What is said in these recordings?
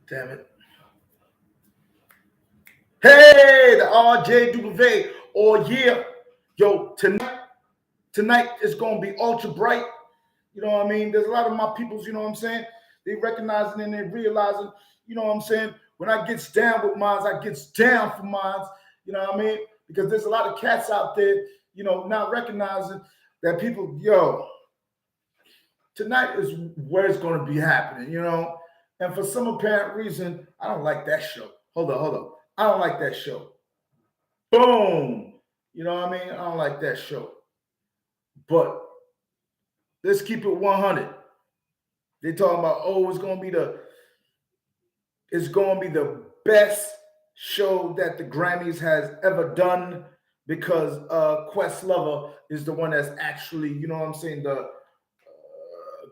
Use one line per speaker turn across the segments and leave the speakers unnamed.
Damn it. Hey, the RJW. Oh, yeah. Yo, tonight is going to be ultra bright. You know what I mean? There's a lot of my peoples, you know what I'm saying? They recognizing and they realizing, you know what I'm saying? When I gets down with mines, I gets down for mines. You know what I mean? Because there's a lot of cats out there, not recognizing that people, tonight is where it's going to be happening. And for some apparent reason, I don't like that show. Hold up. I don't like that show. Boom. You know what I mean? I don't like that show. But let's keep it 100. They talking about, oh, it's gonna be the best show that the Grammys has ever done because Questlove is the one that's actually, you know what I'm saying, the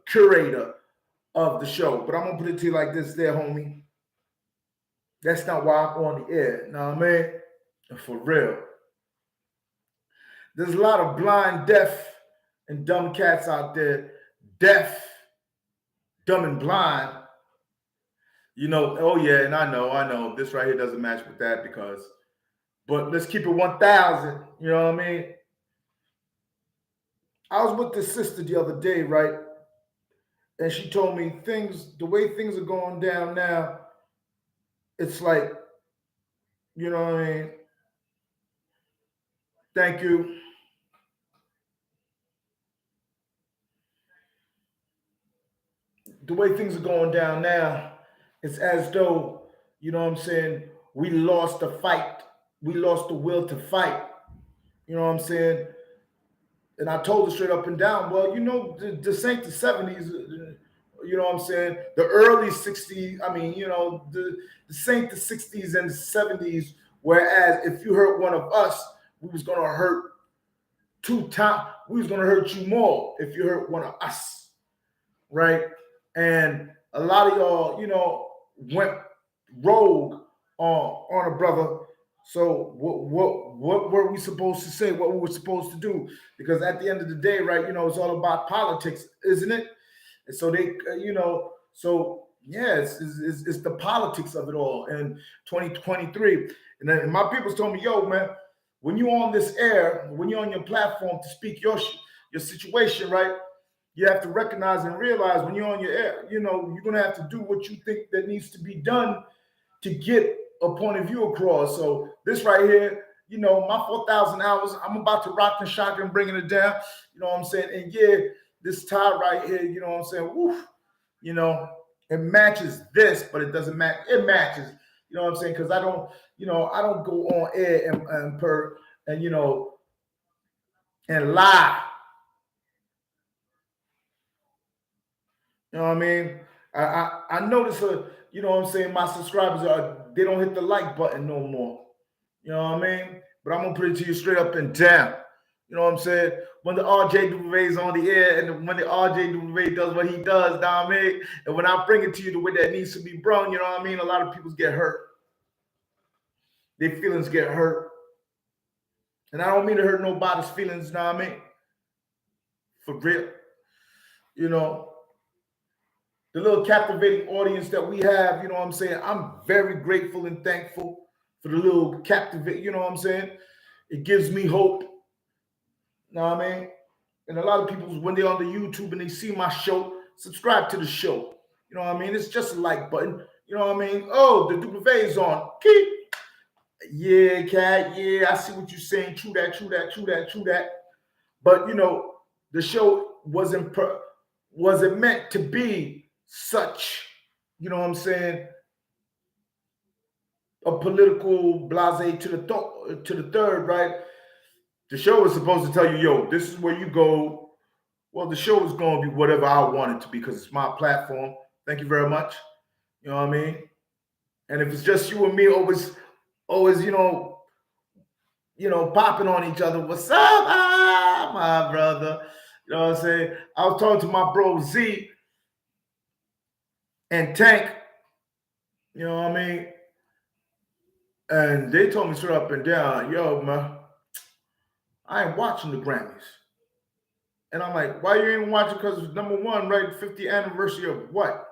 curator of the show. But I'm gonna put it to you like this, there, homie. That's not why I'm on the air. Know what I mean? For real. There's a lot of blind, deaf, and dumb cats out there. Deaf, dumb, and blind. Oh yeah, and I know. This right here doesn't match with that but let's keep it 1,000. You know what I mean? I was with this sister the other day, right? And she told me the way things are going down now, it's like, you know what I mean? Thank you. The way things are going down now, it's as though, you know what I'm saying, we lost the fight. We lost the will to fight. You know what I'm saying? And I told her straight up and down, well, this ain't the 70s, you know what I'm saying? The early 60s, I mean, this ain't the 60s and 70s, whereas if you hurt one of us, we was going to hurt we was going to hurt you more if you hurt one of us, right? And a lot of y'all, went rogue on a brother. So what were we supposed to say? What we were supposed to do? Because at the end of the day, right, it's all about politics, isn't it? And so so yeah, it's the politics of it all. And 2023, and then my people told me, yo, man, when you're on this air, when you're on your platform to speak your situation, right? You have to recognize and realize when you're on your air, you're gonna have to do what you think that needs to be done to get a point of view across. So this right here, my 4,000 hours, I'm about to rock the shotgun, bringing it down. You know what I'm saying? And yeah, this tie right here, you know what I'm saying? Woof, it matches this, but it doesn't match. It matches. You know what I'm saying? Because I don't go on air and lie. You know what I mean? I notice you know what I'm saying, my subscribers they don't hit the like button no more. You know what I mean? But I'm gonna put it to you straight up and down. You know what I'm saying? When the RJ Duvet is on the air and when the RJ Duvet does what he does, know what I mean? And when I bring it to you the way that needs to be brought, you know what I mean? A lot of people get hurt. Their feelings get hurt. And I don't mean to hurt nobody's feelings, know what I mean? For real. You know, the little captivating audience that we have, you know what I'm saying? I'm very grateful and thankful for the little captivate, you know what I'm saying? It gives me hope. Know what I mean? And a lot of people, when they're on the YouTube and they see my show, subscribe to the show. You know what I mean? It's just a like button. You know what I mean? Oh, the Duvet is on. Keep. Yeah, cat. Yeah, I see what you're saying. True that. But the show wasn't meant to be such, you know what I'm saying, a political blase to the third, right? The show is supposed to tell you, yo, this is where you go. Well, the show is going to be whatever I want it to be because it's my platform. Thank you very much. You know what I mean? And if it's just you and me, always, popping on each other. What's up, my brother? You know what I'm saying? I was talking to my bro Z and Tank. You know what I mean? And they told me straight up and down, yo, man, I ain't watching the Grammys. And I'm like, why you ain't watching? Because number one, right, 50th anniversary of what?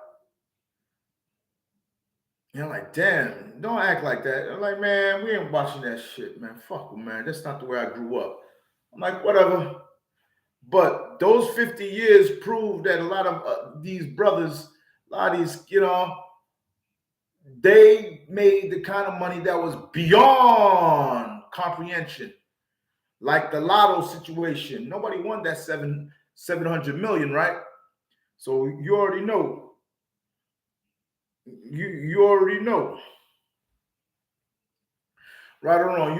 And I'm like, damn, don't act like that. I'm like, man, we ain't watching that shit, man. Fuck 'em, man. That's not the way I grew up. I'm like, whatever. But those 50 years proved that a lot of these brothers, a lot of these, they made the kind of money that was beyond comprehension, like the lotto situation. Nobody won that 700 million, right? So you already know. You already know, right or wrong.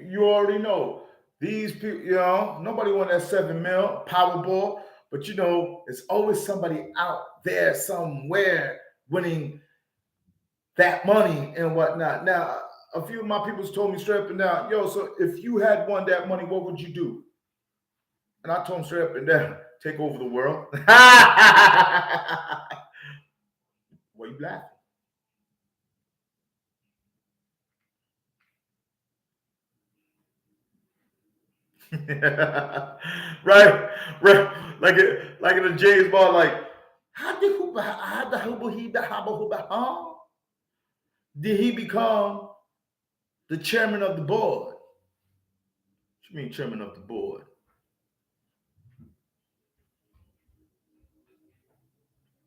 You already know. These people, nobody won that 7 mil Powerball, but it's always somebody out there somewhere winning that money and whatnot. Now, a few of my people told me straight up and down, yo, so if you had won that money, what would you do? And I told them straight up and down, take over the world. Why you laughing? Right, right. Like in the James Bond, like, did he become the chairman of the board? What you mean chairman of the board?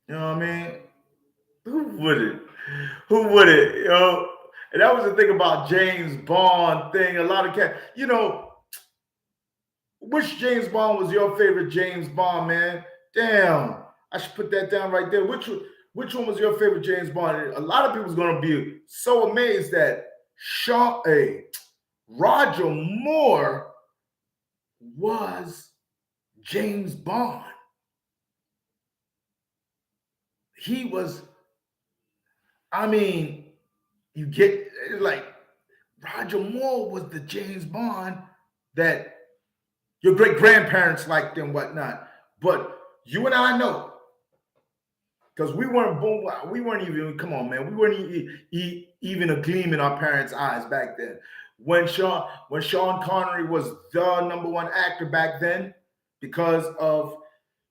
You know what I mean? Who wouldn't? Who wouldn't? And that was the thing about James Bond thing. A lot of cats, which James Bond was your favorite James Bond, man? Damn, I should put that down right there. Which one was your favorite James Bond? A lot of people's gonna be so amazed that Roger Moore was James Bond. He was, I mean, you get like Roger Moore was the James Bond that your great grandparents liked and whatnot. But you and I know, because we weren't born, we weren't even, come on, man, we weren't even a gleam in our parents' eyes back then. When Sean Connery was the number one actor back then, because of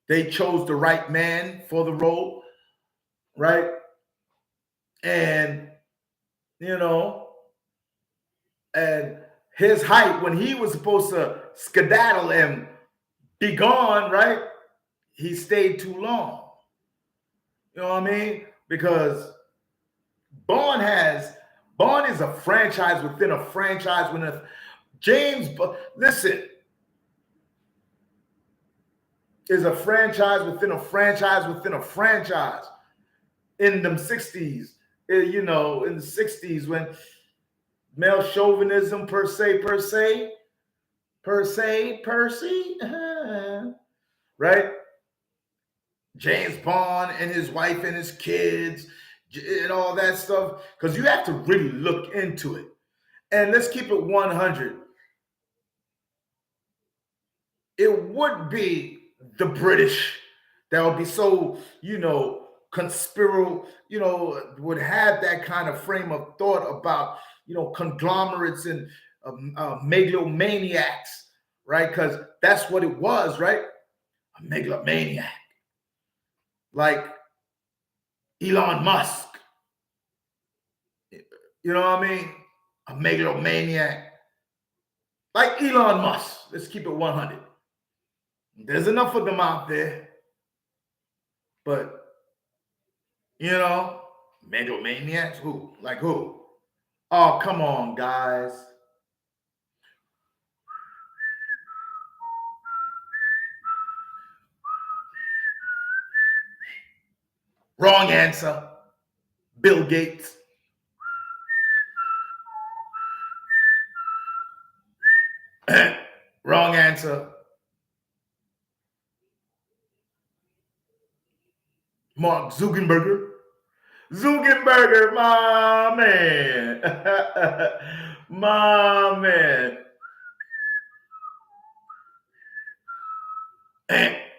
they chose the right man for the role, right? And you know, and his height when he was supposed to skedaddle and be gone, right? He stayed too long. You know what I mean? Because Bond has Bond is a franchise within a franchise. When a listen, is a franchise within a franchise within a franchise. In them 60s, in the 60s when male chauvinism Percy, right? James Bond and his wife and his kids and all that stuff. Because you have to really look into it. And let's keep it 100. It would be the British that would be so, conspiratorial, would have that kind of frame of thought about, conglomerates and megalomaniacs, right? Because that's what it was, right? A megalomaniac. Like Elon Musk, you know what I mean? A megalomaniac. Like Elon Musk. Let's keep it 100. There's enough of them out there, but you know, megalomaniacs. Who? Like who? Oh, come on, guys. Wrong answer. Bill Gates. Wrong answer. Mark Zuckerberg. Zuckerberg, my man. My man.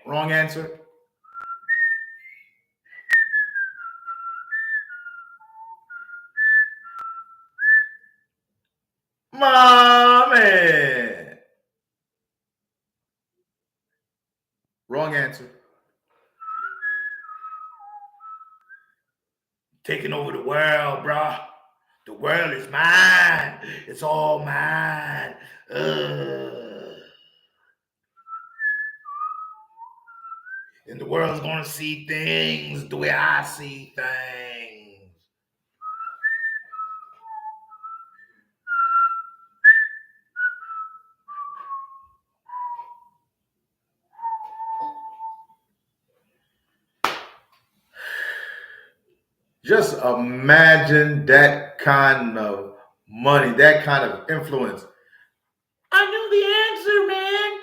Wrong answer. My man. Wrong answer. taking over the world, bruh. The world is mine. It's all mine. And the world's gonna see things the way I see things. Just imagine that kind of money, that kind of influence. I knew the answer, man.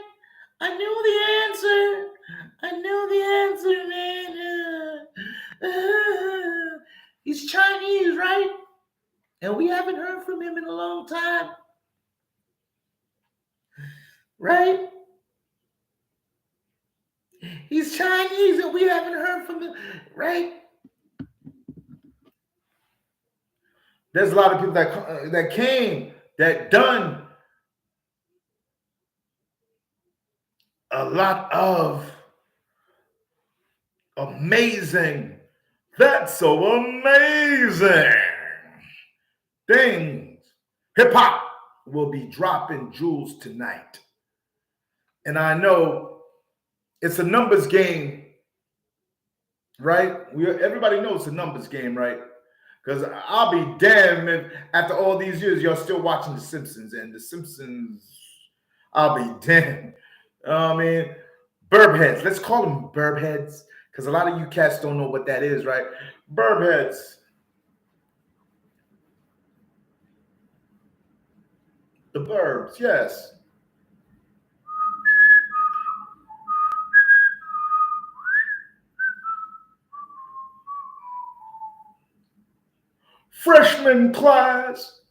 I knew the answer. I knew the answer, man. He's Chinese, right? And we haven't heard from him in a long time. Right? He's Chinese and we haven't heard from him. Right? There's a lot of people that came, that done a lot of amazing, that's so amazing things. Hip hop will be dropping jewels tonight. And I know it's a numbers game, right? Everybody knows it's a numbers game, right? Because I'll be damned if after all these years you're still watching The Simpsons. And The Simpsons, I'll be damned. I mean, Burbheads. Let's call them Burbheads. Because a lot of you cats don't know what that is, right? Burbheads. The Burbs, yes. Freshman class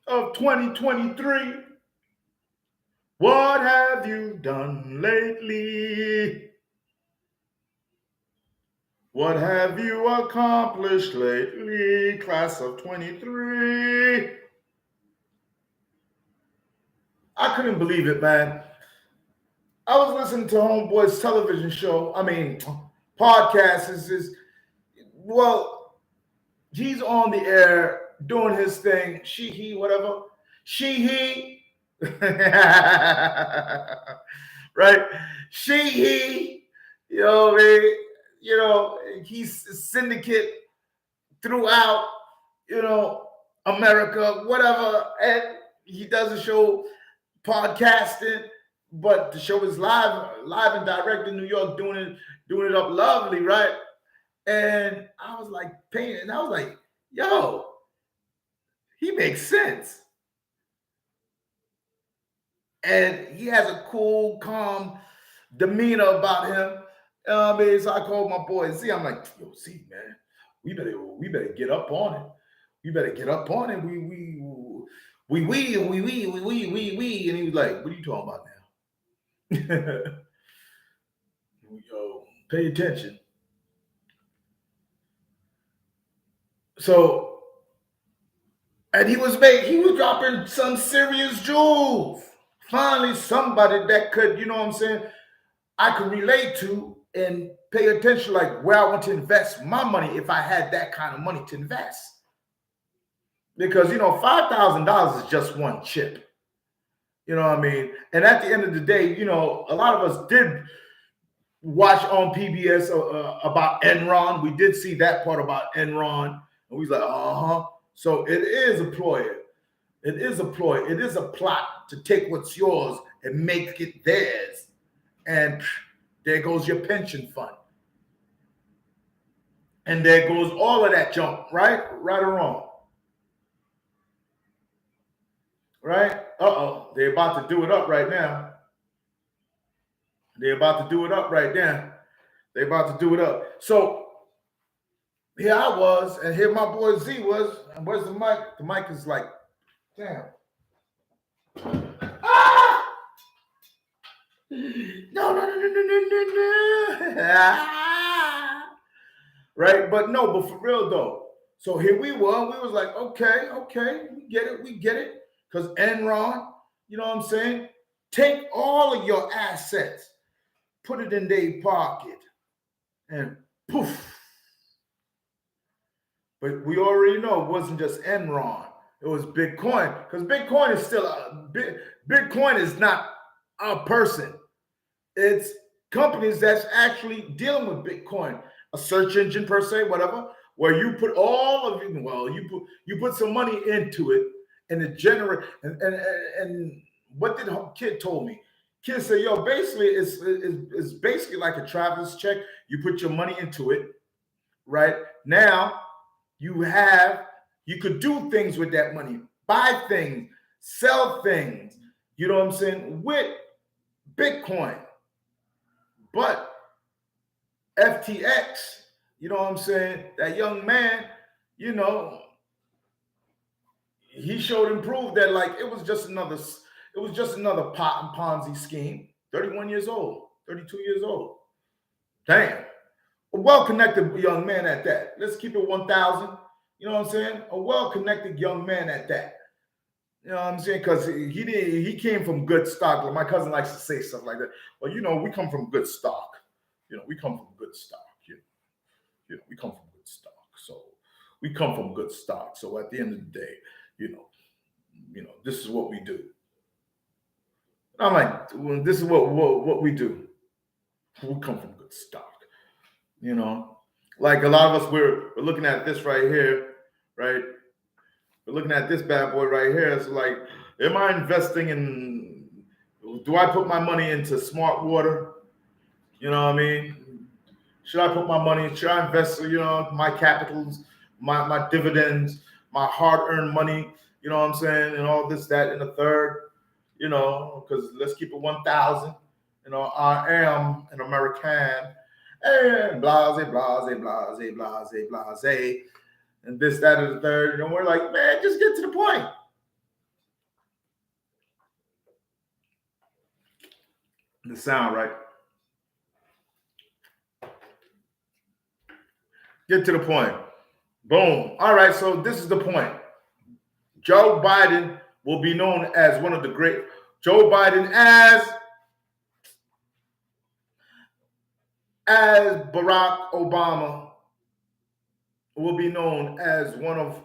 of 2023. What have you done lately? What have you accomplished lately, class of 23? I couldn't believe it, man. I was listening to Homeboy's television show. I mean, podcast well, he's on the air doing his thing. He, whatever. He. Right? He. You know, he's a syndicate throughout, America, whatever. And he does a show podcasting, but the show is live and direct in New York, doing it up lovely, right? And I was like paying, and I was like, yo, he makes sense. And he has a cool, calm demeanor about him. So I called my boy Z. I'm like, yo, Z, man, we better get up on it. We better get up on it. We. And he was like, what are you talking about now? Yo, pay attention. So, and he was dropping some serious jewels. Finally, somebody that could, you know what I'm saying, I could relate to and pay attention, like where I want to invest my money if I had that kind of money to invest. Because, $5,000 is just one chip. You know what I mean? And at the end of the day, a lot of us did watch on PBS about Enron. We did see that part about Enron. And we was like, uh-huh. So it is a ploy. It is a ploy. It is a plot to take what's yours and make it theirs. And there goes your pension fund. And there goes all of that junk, right? Right or wrong? Right? Uh-oh. They're about to do it up right now. They're about to do it up right now. They're about to do it up. So here I was, and here my boy Z was. And where's the mic? The mic is like, damn. Ah! No. Ah! Right? But for real though. So here we were. We was like, okay, we get it. Because Enron, you know what I'm saying? Take all of your assets, put it in their pocket, and poof. But we already know it wasn't just Enron. It was Bitcoin because Bitcoin is still Bitcoin is not a person. It's companies that's actually dealing with Bitcoin, a search engine per se, whatever, where you put all of it. Well, you put some money into it, and it generate. And what did kid told me? Kid said, "Yo, basically, it's basically like a traveler's check. You put your money into it, right? Now you have you could do things with that money, buy things, sell things. You know what I'm saying with Bitcoin, but." FTX, you know what I'm saying? That young man, you know, he showed and proved that like it was just another pot and Ponzi scheme. 31 years old, 32 years old. Damn. A well-connected young man at that. Let's keep it 1,000. You know what I'm saying? A well-connected young man at that. You know what I'm saying? Because he came from good stock. Like my cousin likes to say stuff like that. Well, you know, we come from good stock. You know, we come from good stock. We come from good stock. So we come from good stock. So at the end of the day, this is what we do. I'm like, well, this is what we do. We come from good stock. You know, like a lot of us, we're looking at this right here, right? We're looking at this bad boy right here. It's like, am I investing in? Do I put my money into smart water? You know what I mean? Should I put my money? Should I invest? My capitals, my dividends, my hard-earned money. You know what I'm saying? And all this, that, and the third. Because let's keep it 1,000. I am an American, and blase, blase, blase, blase, blase, and this, that, and the third. We're like, man, just get to the point. The sound, right? Get to the point. Boom. All right, so this is the point. Joe Biden will be known as one of the great. Joe Biden as Barack Obama will be known as one of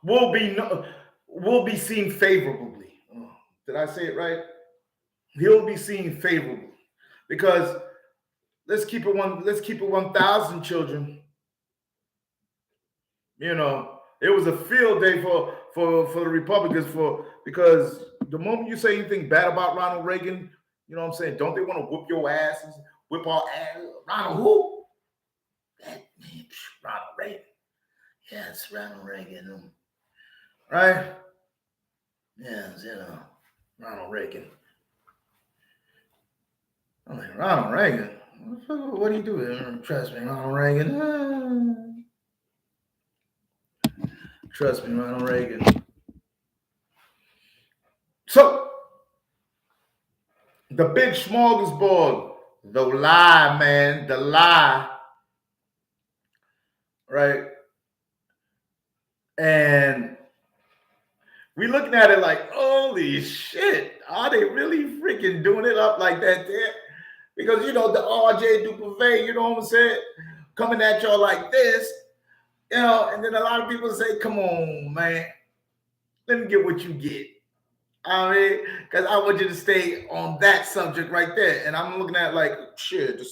will be seen favorably. Did I say it right? He'll be seen favorably because let's keep it 1,000 children. It was a field day for the Republicans because the moment you say anything bad about Ronald Reagan, you know what I'm saying? Don't they want to whoop your asses, whip our ass? Ronald who? That Ronald Reagan. Yes, Ronald Reagan. Right? Yes, Ronald Reagan. I'm like, Ronald Reagan? What do you do? Trust me, Ronald Reagan. Trust me, Ronald Reagan. So, the big smorgasbord, the lie, man, the lie, right? And we looking at it like, holy shit, are they really freaking doing it up like that there? Because, the RJ Dupervey, you know what I'm saying, coming at y'all like this, and then a lot of people say, come on, man, let me get what you get. I mean, because I want you to stay on that subject right there. And I'm looking at like, shit, the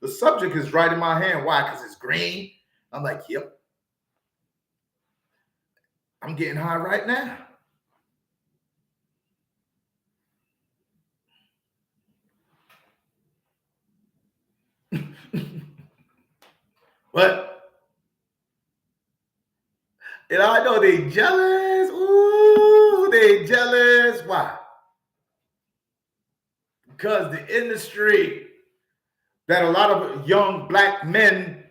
subject is right in my hand. Why? Because it's green. I'm like, yep. I'm getting high right now. But I know they jealous. Ooh, they jealous. Why? Because the industry that a lot of young black men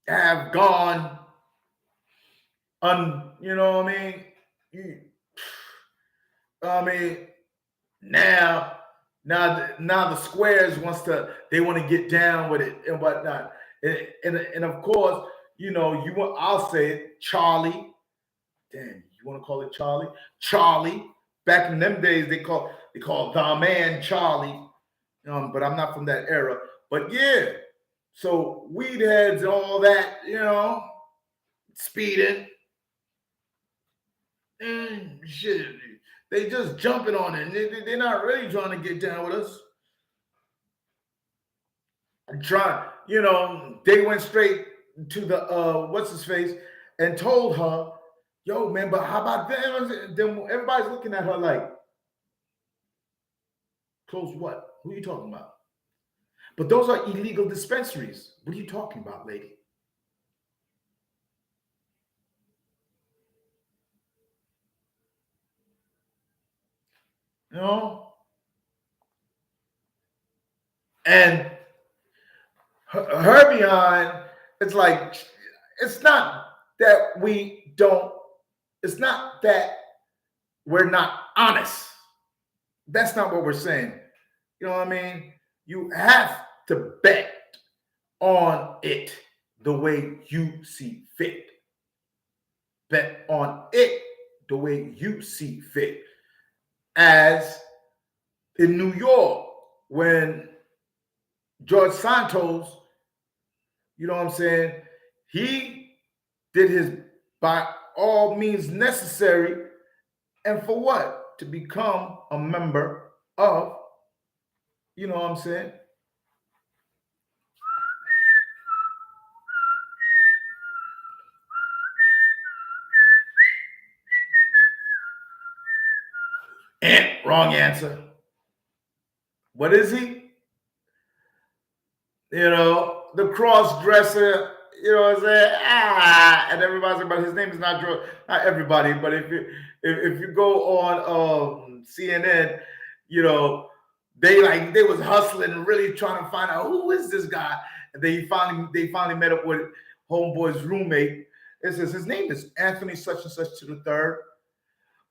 have gone you know what I mean? Now the squares they want to get down with it and whatnot. And of course, I'll say it, Charlie. Damn, you want to call it Charlie? Charlie. Back in them days, they call the man Charlie. But I'm not from that era. But yeah, so weed heads and all that, speeding and shit. They just jumping on it. They're not really trying to get down with us. They went straight to the what's his face and told her, yo, man, but how about them? Then everybody's looking at her like, close what? Who are you talking about? But those are illegal dispensaries. What are you talking about, lady? You know? And her behind, it's like, it's not that we don't, it's not that we're not honest. That's not what we're saying. You know what I mean? You have to bet on it the way you see fit. Bet on it the way you see fit. As in New York, when George Santos, you know what I'm saying, he did his by all means necessary, and for what? To become a member of, you know what I'm saying? And wrong answer. What is he? The cross dresser, you know what I'm saying? And everybody's like, but his name is not George. Not everybody, but if you go on CNN, you know, they was hustling and really trying to find out who is this guy. And they finally met up with homeboy's roommate. It says his name is Anthony such and such to the third.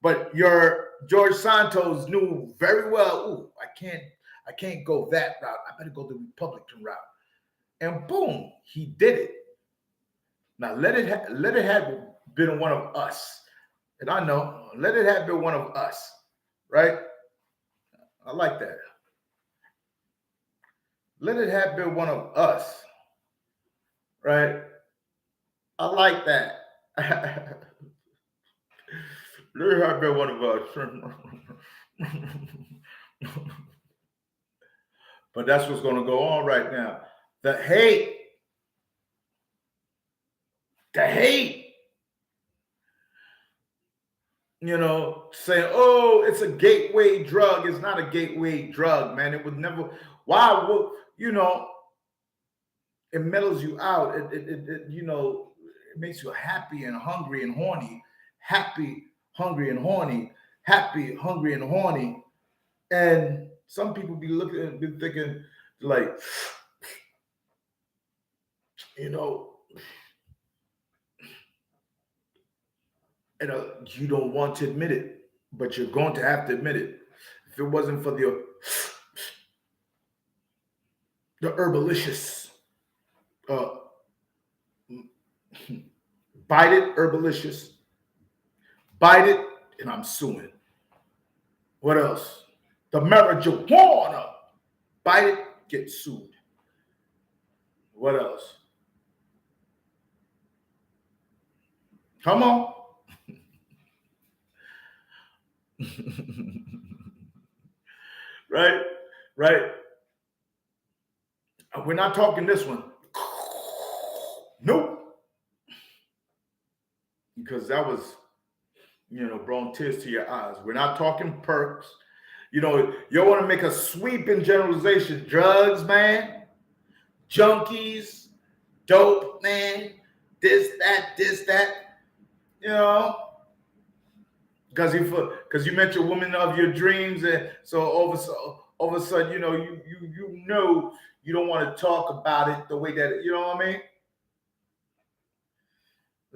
But your George Santos knew very well, ooh, I can't go that route. I better go the Republican route. And boom, he did it. Now let it have been one of us. And I know, let it have been one of us, right? I like that. Let it have been one of us, right? I like that. Let it have been one of us. But that's what's going to go on right now. The hate, the hate, saying, oh, it's a gateway drug. It's not a gateway drug, man. It would never, why would, it mellows you out. It makes you happy and hungry and horny. Happy, hungry and horny. Happy, hungry and horny. And some people be thinking, like, you don't want to admit it, but you're going to have to admit it. If it wasn't for the herbalicious, bite it, herbalicious, bite it, and I'm suing. What else? The marijuana, bite it, get sued. What else? Come on. Right? Right? We're not talking this one. Nope. Because that was, brought tears to your eyes. We're not talking perks. You want to make a sweeping generalization. Drugs, man. Junkies. Dope, man. This, that. Because you met your woman of your dreams, and so all of a sudden, you don't want to talk about it the way that you know what I mean.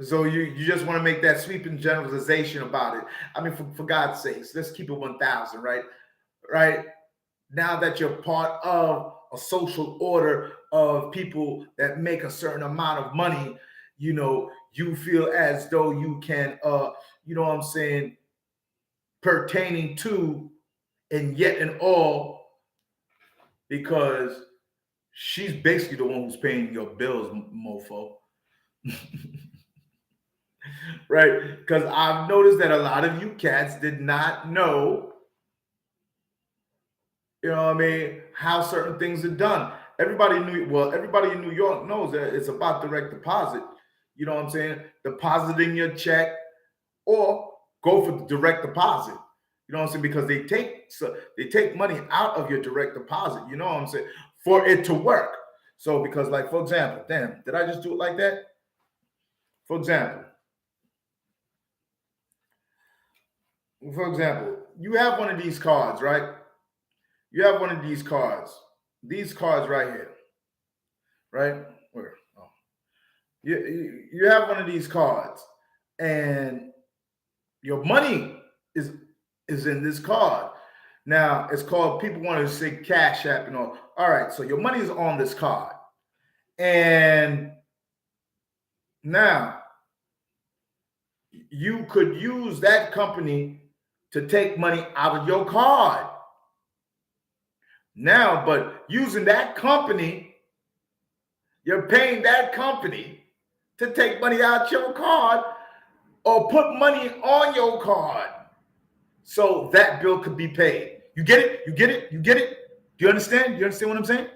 So you just want to make that sweeping generalization about it. I mean, for God's sakes, let's keep it 1,000, right? Right now that you're part of a social order of people that make a certain amount of money, you feel as though you can, you know what I'm saying, pertaining to and yet in all, because She's basically the one who's paying your bills, mofo. Right? Because I've noticed that a lot of you cats did not know, you know what I mean, how certain things are done. Everybody in New York knows that it's about direct deposit. You know what I'm saying? Depositing your check or go for the direct deposit. You know what I'm saying? Because they take money out of your direct deposit. You know what I'm saying? For it to work. So because, like, for example, damn, did I just do it like that? For example, you have one of these cards, right? You have one of these cards right here, right? Where? Oh, you have one of these cards, and your money is is in this card. Now it's called, people want to say Cash App and all right, so your money is on this card, and now you could use that company to take money out of your card. Now, but using that company, you're paying that company to take money out your card or put money on your card so that bill could be paid. You get it? You get it? You get it? Do you understand? You understand what I'm saying?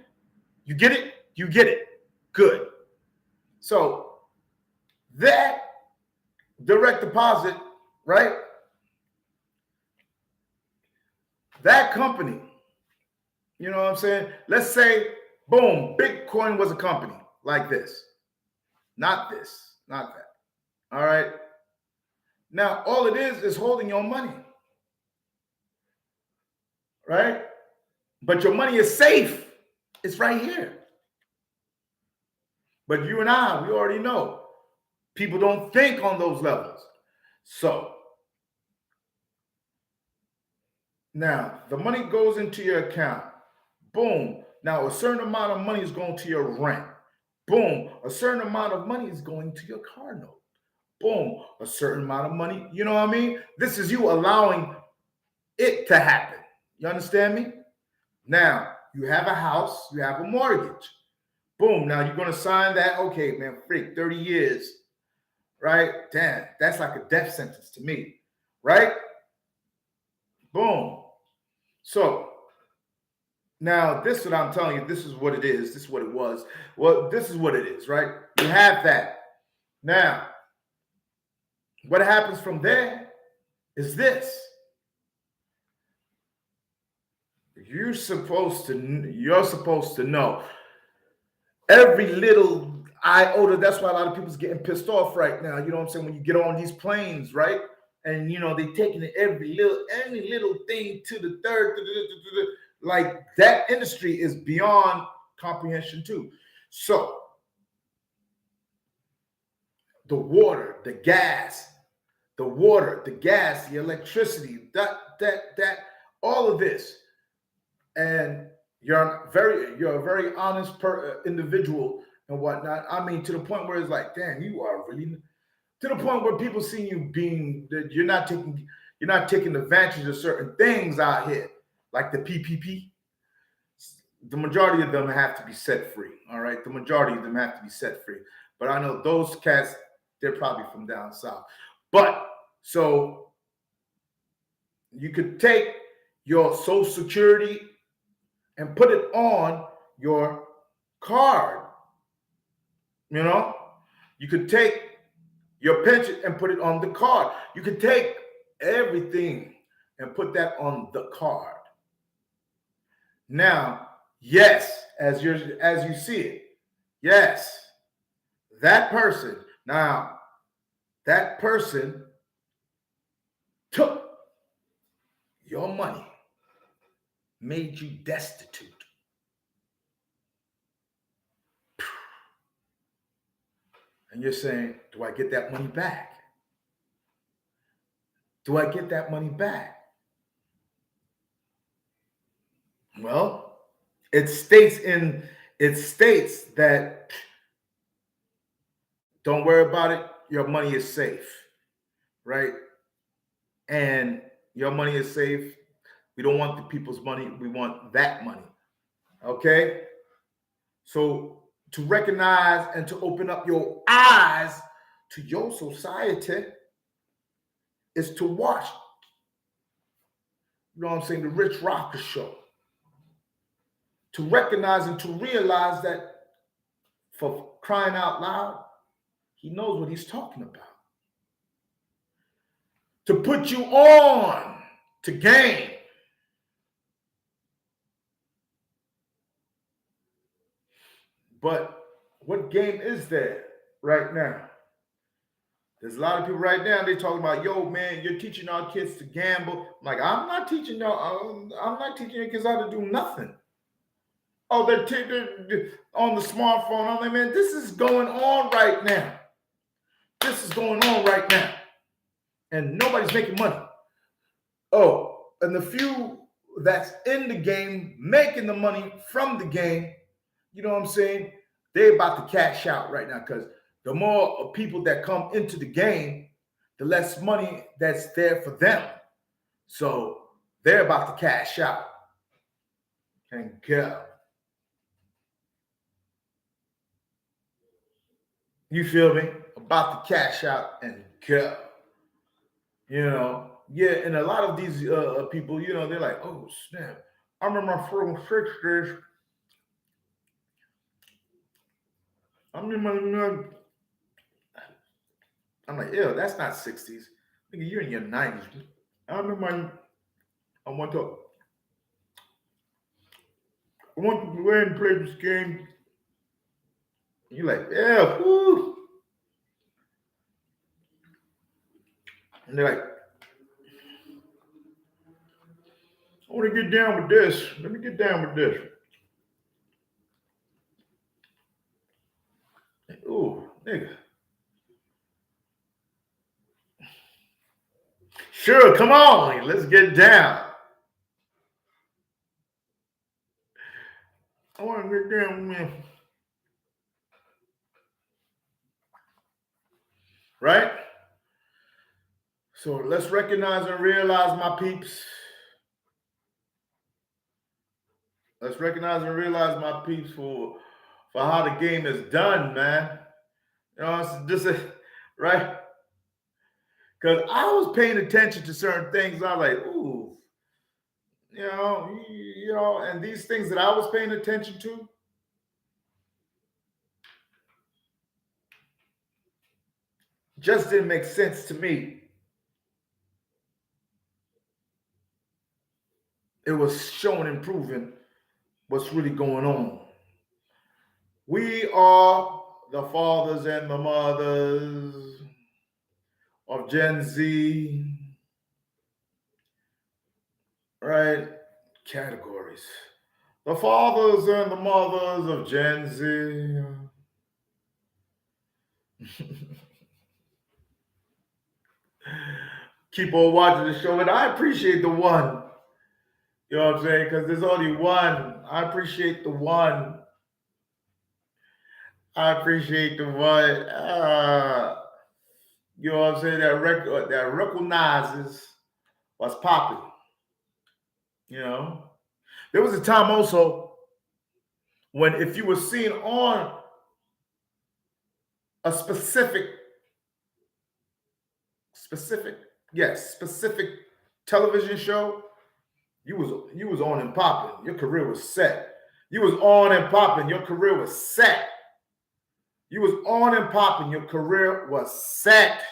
You get it? You get it. Good. So that direct deposit, right? That company, you know what I'm saying? Let's say, boom, Bitcoin was a company like this. Not this, not that. All right. Now, all it is holding your money, right? But your money is safe. It's right here. But you and I, we already know people don't think on those levels. So now the money goes into your account. Boom. Now a certain amount of money is going to your rent. Boom. A certain amount of money is going to your car note. Boom. A certain amount of money. You know what I mean? This is you allowing it to happen. You understand me? Now, you have a house, you have a mortgage. Boom. Now you're going to sign that. Okay, man, freak, 30 years, right? Damn, that's like a death sentence to me, right? Boom. So now this is what I'm telling you. This is what it is. This is what it was. Well, this is what it is, right? You have that. Now, what happens from there is this. You're supposed to know every little iota. That's why a lot of people's getting pissed off right now. You know what I'm saying? When you get on these planes, right? And they taking any little thing to the third, like that industry is beyond comprehension too. So the water, the gas, the electricity, that, all of this, and you're a very honest individual and whatnot. I mean, to the point where it's like, damn, you are really, to the point where people see you being that you're not taking advantage of certain things out here, like the PPP. The majority of them have to be set free. All right, the majority of them have to be set free. But I know those cats, they're probably from down south. But so you could take your Social Security and put it on your card. You know, you could take your pension and put it on the card. You could take everything and put that on the card. Now, yes, as you see it, yes, that person. Now, that person took your money, made you destitute. And you're saying, do I get that money back? Do I get that money back? Well, it states that don't worry about it, your money is safe, right? And your money is safe. We don't want the people's money, we want that money. Okay? So to recognize and to open up your eyes to your society is to watch, you know what I'm saying, the Rich Rocker Show. To recognize and to realize that, for crying out loud, he knows what he's talking about. To put you on to game. But what game is there right now? There's a lot of people right now, they talking about, yo, man, you're teaching our kids to gamble. I'm like, I'm not teaching y'all, I'm not teaching your kids how to do nothing. Oh, they're on the smartphone. I'm like, man, this is going on right now. This is going on right now. And nobody's making money. Oh, and the few that's in the game, making the money from the game, you know what I'm saying? They're about to cash out right now, because the more people that come into the game, the less money that's there for them. So they're about to cash out and go. You feel me? About to cash out and go. You know, yeah, and a lot of these people, you know, they're like, oh snap! I remember my phone 60s. I remember, I'm like, ew, that's not 60s. Nigga, you're in your 90s. I remember I want to go ahead and play this game. You're like, yeah, whoo. And they're like, I want to get down with this. Let me get down with this. Ooh, nigga. Sure, come on, let's get down. I want to get down with me. Right? So let's recognize and realize, my peeps. Let's recognize and realize, my peeps, for how the game is done, man. You know, it's just right? Because I was paying attention to certain things. I was like, ooh, and these things that I was paying attention to just didn't make sense to me. It was showing and proving what's really going on. We are the fathers and the mothers of Gen Z, right? Categories. The fathers and the mothers of Gen Z. Keep on watching the show, and I appreciate the one. You know what I'm saying? Because there's only one. I appreciate the one. I appreciate the one. You know what I'm saying? That recognizes what's popping. You know, there was a time also when, if you were seen on a specific television show, you was on and popping. Your career was set. You was on and popping. Your career was set. You was on and popping. Your career was set.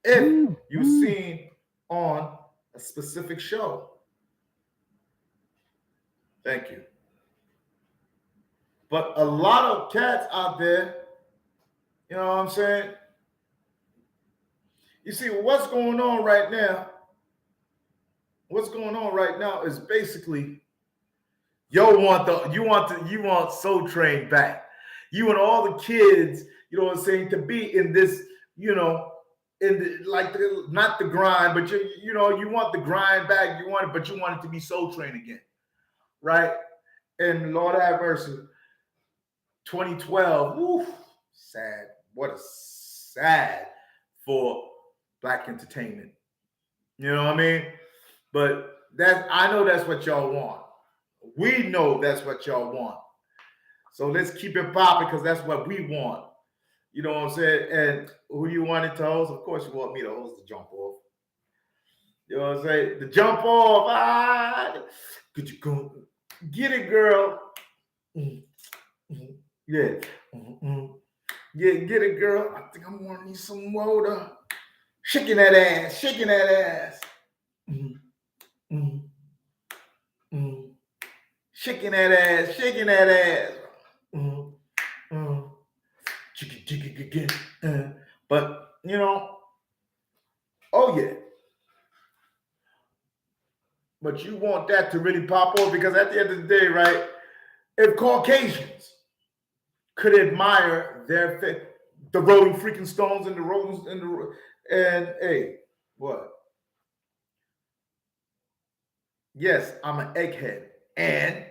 If you seen on a specific show. Thank you. But a lot of cats out there, you know what I'm saying? You see, what's going on right now? What's going on right now is basically, you want Soul Train back. You want all the kids, you know what I'm saying, to be in this, in not the grind, but you want the grind back. But you want it to be Soul Train again, right? And Lord have mercy, 2012, woof, sad. What a sad for Black entertainment. You know what I mean? But I know that's what y'all want. We know that's what y'all want. So let's keep it popping because that's what we want. You know what I'm saying? And who you wanted to host? Of course, you want me to host the jump off. You know what I'm saying? The jump off. Could you go get it, girl? Mm, mm, yeah. Yeah, get it, girl. I think I'm gonna need some water. Shaking that ass, shaking that ass. Mm, mm, mm. Shaking that ass, shaking that ass. Mm, mm. Chicka, chicka, chicka, But you know, oh yeah. But you want that to really pop off because at the end of the day, right? If Caucasians could admire their the Rolling freaking Stones and the Rolling and hey, what? Yes, I'm an egghead, and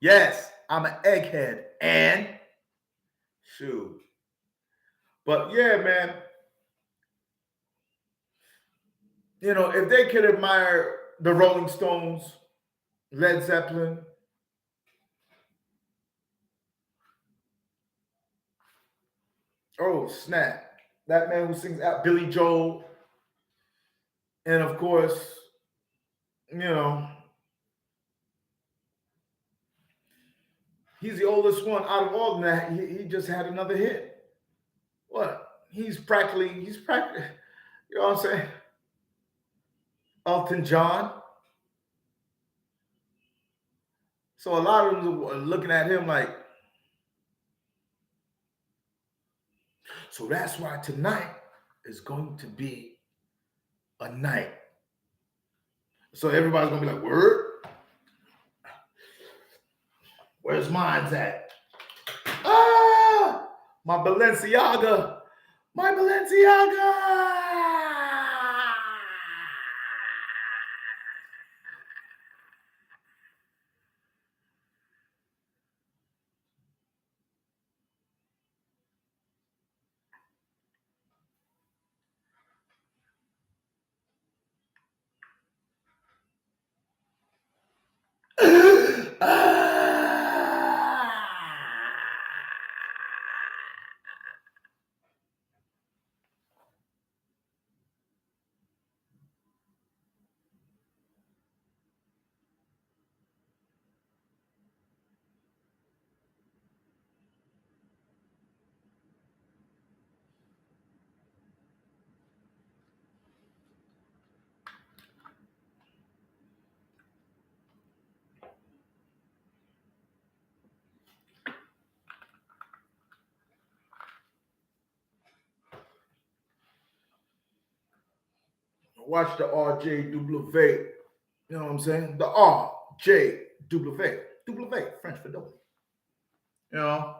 yes, I'm an egghead, and shoot. But yeah, man, you know, if they could admire the Rolling Stones, Led Zeppelin, oh snap, that man who sings out Billy Joel, and of course, you know, he's the oldest one out of all of that. He just had another hit. What? He's practically, you know what I'm saying? Elton John. So a lot of them are looking at him like, so that's why tonight is going to be a night. So everybody's gonna be like, word, where's mine's at? Ah, my Balenciaga, my Balenciaga. Watch the RJW. You know what I'm saying? The RJW. W, French for W. You know?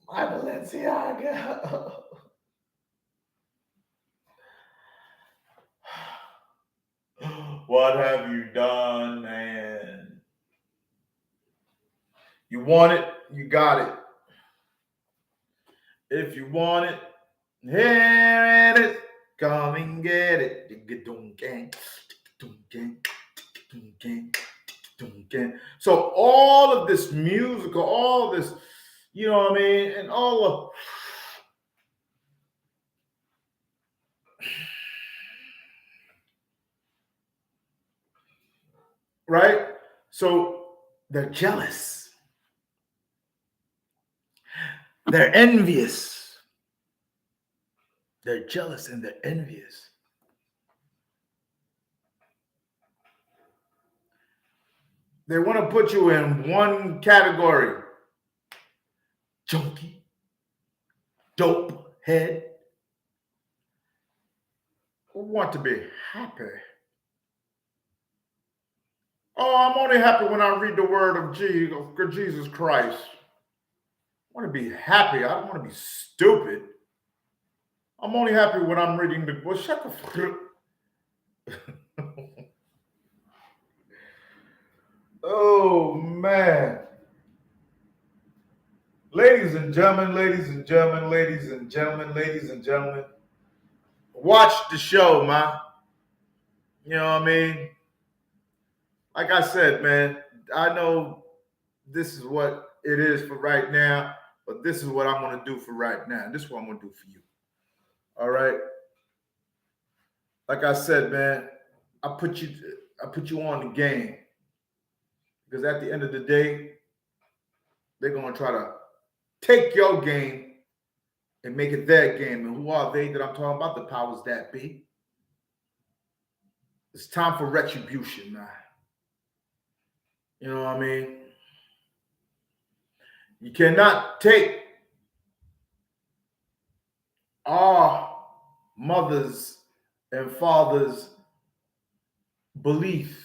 My Balenciaga. What have you done, man? You want it, you got it. If you want it, here it is. Come and get it. So all of this musical, all this, you know what I mean, and all of right? So they're jealous. They're envious. They're jealous and they're envious. They want to put you in one category: junkie, dope head. Who want to be happy? Oh, I'm only happy when I read the word of Jesus Christ. I want to be happy. I don't want to be stupid. I'm only happy when I'm reading the book. Shut the Oh man. Ladies and gentlemen, ladies and gentlemen, ladies and gentlemen, ladies and gentlemen. Watch the show, man. You know what I mean? Like I said, man, I know this is what it is for right now, but this is what I'm gonna do for right now. This is what I'm gonna do for you. All right. Like I said, man, I put you I put you on the game because at the end of the day, they're gonna try to take your game and make it their game. And who are they that I'm talking about? The powers that be. It's time for retribution, man. You know what I mean? You cannot take our mothers and fathers' belief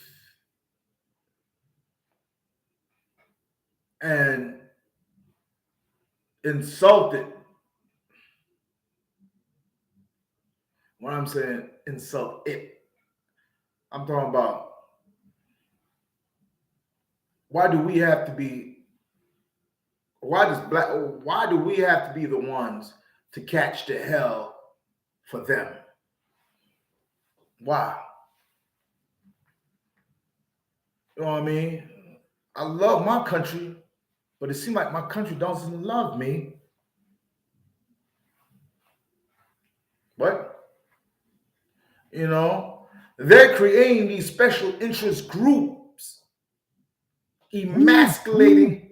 and insult it. When I'm saying insult it, I'm talking about why do we have to be why do we have to be the ones to catch the hell for them? Why? You know what I mean? I love my country, but it seems like my country doesn't love me. But you know, they're creating these special interest groups, emasculating,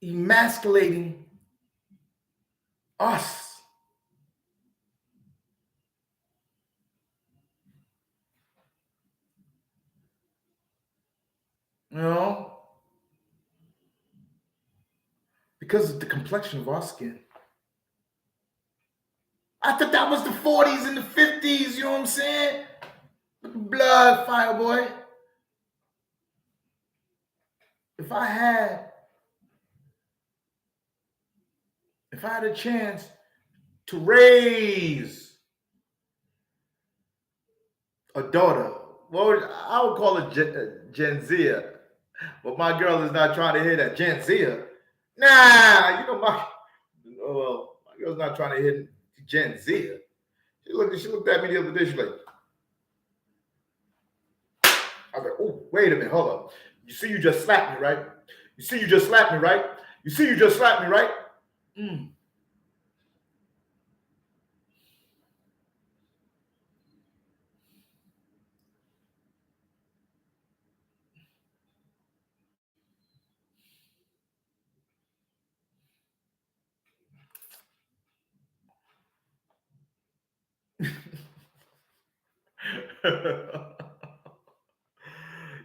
emasculating us. You know, because of the complexion of our skin. I thought that was the 40s and the 50s, you know what I'm saying? Blood, fireboy. If I had if I had a chance to raise a daughter, I would call it Gen Z. But my girl is not trying to hear that Gen Z. Nah, you know my girl's not trying to hit Gen Z. She looked at me the other day. She's like, I was like, oh, wait a minute, hold up. You see, you just slapped me, right? You see, you just slapped me, right? You see, you just slapped me, right? Mm.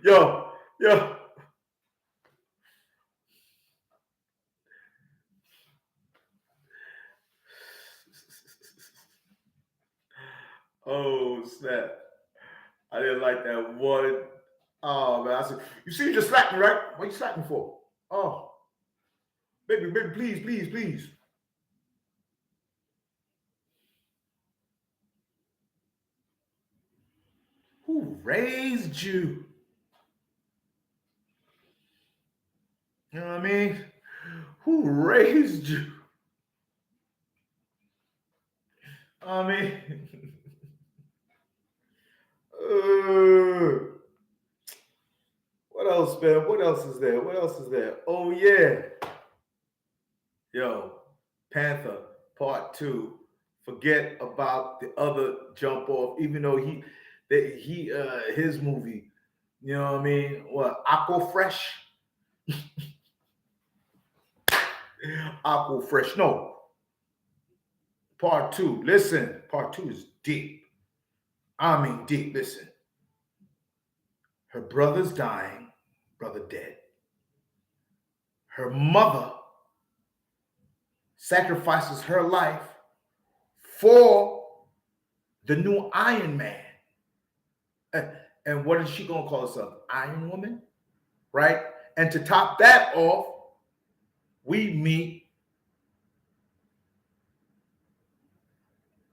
Yo, yo. Oh snap! I didn't like that one. Oh man, I said, you see, you just slapped me, right? What you slapped me for? Oh, baby, baby, please, please, please. Who raised you? You know what I mean? Who raised you? I mean, uh, what else, man? What else is there? What else is there? Oh yeah, yo, Panther Part Two. Forget about the other jump off, even though his movie. You know what I mean? What Aqua Fresh? Aqua Fresh. No, Part Two. Listen, Part Two is deep. I mean deep. Listen, her brother's dying, brother dead. Her mother sacrifices her life for the new Iron Man. And what is she gonna call herself? Iron Woman, right? And to top that off, we meet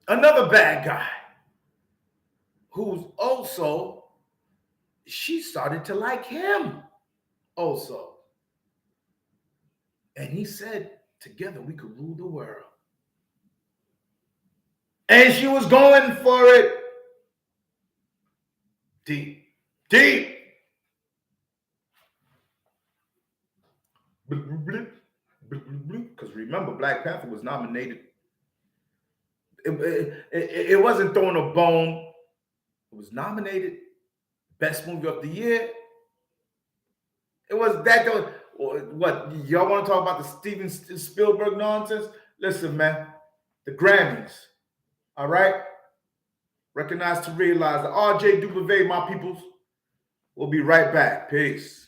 another bad guy who's also she started to like him also. And he said, together we could rule the world. And she was going for it deep. Deep. Because remember, Black Panther was nominated. It wasn't throwing a bone. It was nominated best movie of the year. It was that. What y'all want to talk about the Steven Spielberg nonsense? Listen, man, the Grammys. All right, recognize to realize. The RJ Dubove, my peoples. We'll be right back. Peace.